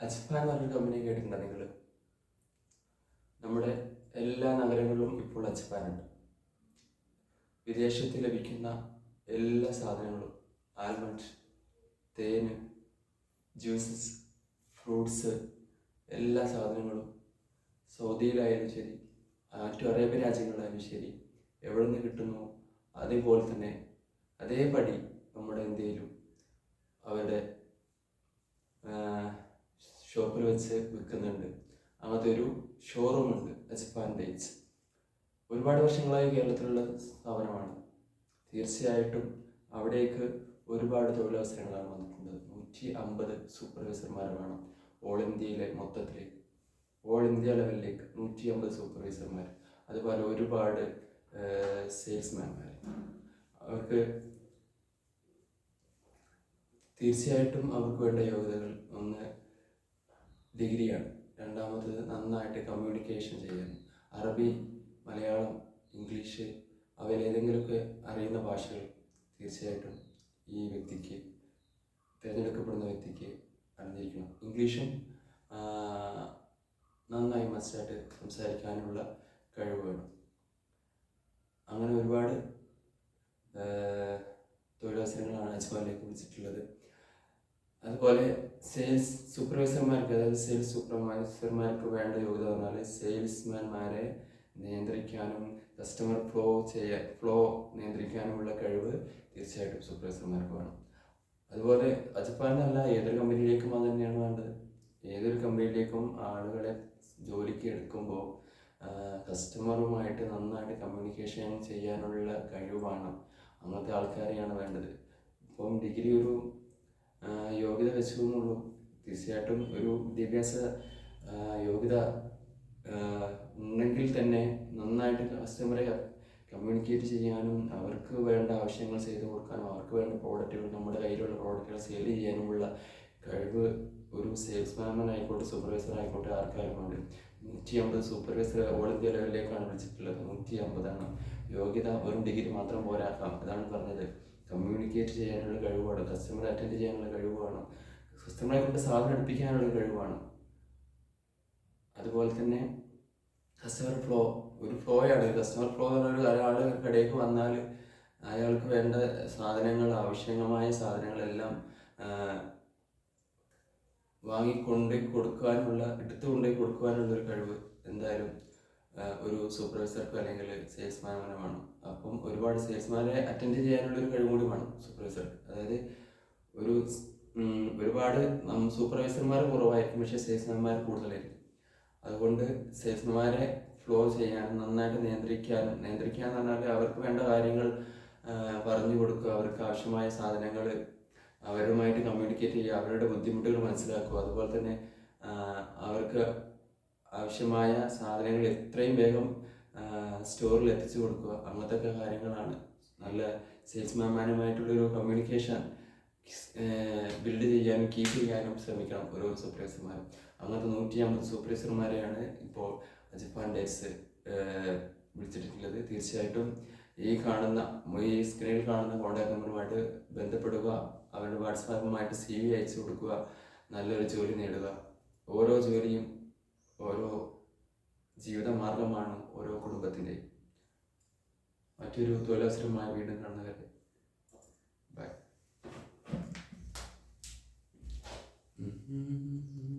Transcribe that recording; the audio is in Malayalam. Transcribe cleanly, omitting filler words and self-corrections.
അജ്ഫാൻ എന്ന് പറഞ്ഞൊരു കമ്പനി കേട്ടിട്ടുണ്ടോ നിങ്ങൾ? നമ്മുടെ എല്ലാ നഗരങ്ങളിലും ഇപ്പോൾ അജ്ഫാനുണ്ട്. വിദേശത്ത് ലഭിക്കുന്ന എല്ലാ സാധനങ്ങളും, ആൽമണ്ട്, തേന്, ജ്യൂസസ്, ഫ്രൂട്ട്സ്, എല്ലാ സാധനങ്ങളും സൗദിയിലായാലും ശരി, മറ്റു അറേബ്യൻ രാജ്യങ്ങളിലായാലും ശരി, എവിടെ നിന്ന് കിട്ടുന്നു അതേപോലെ തന്നെ അതേപടി നമ്മുടെ ഇന്ത്യയിലും അവരുടെ ഷോപ്പിൽ വെച്ച് വിൽക്കുന്നുണ്ട്. അങ്ങനത്തെ ഒരു ഷോറൂം ഉണ്ട്, അജ്ഫാൻ ഡേറ്റ്സ്. ഒരുപാട് വർഷങ്ങളായി കേരളത്തിലുള്ള സ്ഥാപനമാണ്. തീർച്ചയായിട്ടും അവിടേക്ക് ഒരുപാട് തൊഴിലവസരങ്ങളാണ് വന്നിട്ടുള്ളത്. 150 സൂപ്പർവൈസർമാർ വേണം ഓൾ ഇന്ത്യയിലെ മൊത്തത്തിൽ, ഓൾ ഇന്ത്യ ലെവലിലേക്ക് 150 സൂപ്പർവൈസർമാർ. അതുപോലെ ഒരുപാട് സെയിൽസ്മാൻമാർ. അവർക്ക് തീർച്ചയായിട്ടും അവർക്ക് വേണ്ട യോഗ്യതകൾ, ഒന്ന് ഡിഗ്രിയാണ്, രണ്ടാമത് നന്നായിട്ട് കമ്മ്യൂണിക്കേഷൻ ചെയ്യാൻ, അറബി, മലയാളം, ഇംഗ്ലീഷ് അവയിൽ ഏതെങ്കിലുമൊക്കെ അറിയുന്ന ഭാഷകൾ തീർച്ചയായിട്ടും ഈ വ്യക്തിക്ക്, തിരഞ്ഞെടുക്കപ്പെടുന്ന വ്യക്തിക്ക് അറിഞ്ഞിരിക്കണം. ഇംഗ്ലീഷും നന്നായി മസ്റ്റായിട്ട് സംസാരിക്കാനുള്ള കഴിവ് വേണം. അങ്ങനെ ഒരുപാട് തൊഴിലവസരങ്ങളാണ് അജ്ഫാനിലേക്ക് വിളിച്ചിട്ടുള്ളത്. അതുപോലെ സെയിൽസ് സൂപ്പർവൈസർമാർക്ക്, അതായത് സെയിൽസ് സൂപ്പർവൈസർമാർക്ക് വേണ്ട യോഗ്യത പറഞ്ഞാൽ സെയിൽസ്മാൻമാരെ നിയന്ത്രിക്കാനും കസ്റ്റമർ ഫ്ലോ നിയന്ത്രിക്കാനുമുള്ള കഴിവ് തീർച്ചയായിട്ടും സൂപ്പർവൈസർമാർക്ക് വേണം. അതുപോലെ അജ്ഫാനല്ല, ഏതൊരു കമ്പനിയിലേക്കും അത് തന്നെയാണ് വേണ്ടത്. ഏതൊരു കമ്പനിയിലേക്കും ആളുകളെ ജോലിക്ക് എടുക്കുമ്പോൾ കസ്റ്റമറുമായിട്ട് നന്നായിട്ട് കമ്മ്യൂണിക്കേഷൻ ചെയ്യാനുള്ള കഴിവാണ്. അങ്ങനത്തെ ആൾക്കാരെയാണ് വേണ്ടത്. ഇപ്പം ഡിഗ്രി ഒരു യോഗ്യത വെച്ചെന്നുള്ളൂ. തീർച്ചയായിട്ടും ഒരു വിദ്യാഭ്യാസ യോഗ്യത ഉണ്ടെങ്കിൽ തന്നെ നന്നായിട്ട് കസ്റ്റമറെ കമ്മ്യൂണിക്കേറ്റ് ചെയ്യാനും അവർക്ക് വേണ്ട ആവശ്യങ്ങൾ ചെയ്തു കൊടുക്കാനും അവർക്ക് വേണ്ട പ്രോഡക്റ്റുകൾ, നമ്മുടെ കയ്യിലുള്ള പ്രോഡക്റ്റുകൾ സെയിൽ ചെയ്യാനുമുള്ള കഴിവ് ഒരു സെയിൽസ്മാൻ ആയിക്കോട്ടെ സൂപ്പർവൈസർ ആയിക്കോട്ടെ ആർക്കാരും ഉണ്ട്. 150 സൂപ്പർവൈസർ ഓൾ ഇന്ത്യ ലെവലിലേക്കാണ് വിളിച്ചിട്ടുള്ളത്. 150 യോഗ്യത. വെറും ഡിഗ്രി മാത്രം പോരാക്കാം. അതാണ് പറഞ്ഞത്. കമ്മ്യൂണിക്കേറ്റ് ചെയ്യാനുള്ള കഴിവാണ്, കസ്റ്റമറെ അറ്റൻഡ് ചെയ്യാനുള്ള കഴിവാണ്, കസ്റ്റമറെ കൊണ്ട് സാധനം എടുപ്പിക്കാനുള്ള കഴിവാണ്. അതുപോലെ തന്നെ കസ്റ്റമർ ഫ്ലോ, ഒരു ഫ്ലോയാണ്. കസ്റ്റമർ ഫ്ലോ എന്ന് പറഞ്ഞാൽ ഒരാൾ കടയിലേക്ക് വന്നാൽ അയാൾക്ക് വേണ്ട സാധനങ്ങൾ, ആവശ്യമായ സാധനങ്ങളെല്ലാം എടുത്തുകൊണ്ടേ കൊടുക്കാനുള്ള ഒരു കഴിവ് എന്തായാലും ഒരു സൂപ്പർവൈസർക്ക് അല്ലെങ്കിൽ സെയിൽസ്മാനെ വേണം. അപ്പം ഒരുപാട് സെയിൽസ്മാനെ അറ്റൻഡ് ചെയ്യാനുള്ളൊരു കഴിവ് കൂടി വേണം സൂപ്പർവൈസർക്ക്. അതായത് ഒരുപാട് സൂപ്പർവൈസർമാർ കുറവായിരിക്കും, പക്ഷേ സെയിൽസ്മാൻമാർ കൂടുതലായിരിക്കും. അതുകൊണ്ട് സെയിൽസ്മാരെ ഫ്ലോ ചെയ്യാനും നന്നായിട്ട് നിയന്ത്രിക്കുക എന്ന് പറഞ്ഞാൽ അവർക്ക് വേണ്ട കാര്യങ്ങൾ പറഞ്ഞു കൊടുക്കുക, അവർക്ക് ആവശ്യമായ സാധനങ്ങൾ അവരുമായിട്ട് കമ്മ്യൂണിക്കേറ്റ് ചെയ്യുക, അവരുടെ ബുദ്ധിമുട്ടുകൾ മനസ്സിലാക്കുക. അതുപോലെ തന്നെ അവർക്ക് ആവശ്യമായ സാധനങ്ങൾ എത്രയും വേഗം സ്റ്റോറിൽ എത്തിച്ചു കൊടുക്കുക. അങ്ങനത്തെ കാര്യങ്ങളാണ്. നല്ല സെയിൽസ്മാൻമാനുമായിട്ടുള്ളൊരു കമ്മ്യൂണിക്കേഷൻ ബിൽഡ് ചെയ്യാനും കീപ്പ് ചെയ്യാനും ശ്രമിക്കണം ഓരോ സൂപ്പർവൈസർമാരും. അങ്ങനത്തെ 150 സൂപ്പർവൈസർമാരെയാണ് ഇപ്പോൾ അജ്ഫാൻ ഡേറ്റ്സ് വിളിച്ചിട്ടുള്ളത്. തീർച്ചയായിട്ടും ഈ സ്ക്രീനിൽ കാണുന്ന കോൺടാക്ട് നമ്പറുമായിട്ട് ബന്ധപ്പെടുക, അവരുടെ വാട്സാപ്പുമായിട്ട് CV അയച്ചു കൊടുക്കുക, നല്ലൊരു ജോലി നേടുക. ഓരോ ജോലിയും ഓരോ ജീവിത മാർഗമാണ് ഓരോ കുടുംബത്തിൻ്റെയും. മറ്റൊരു തൊഴിലവസരമായി വീണ്ടും കാണുന്നവരെ ബൈ.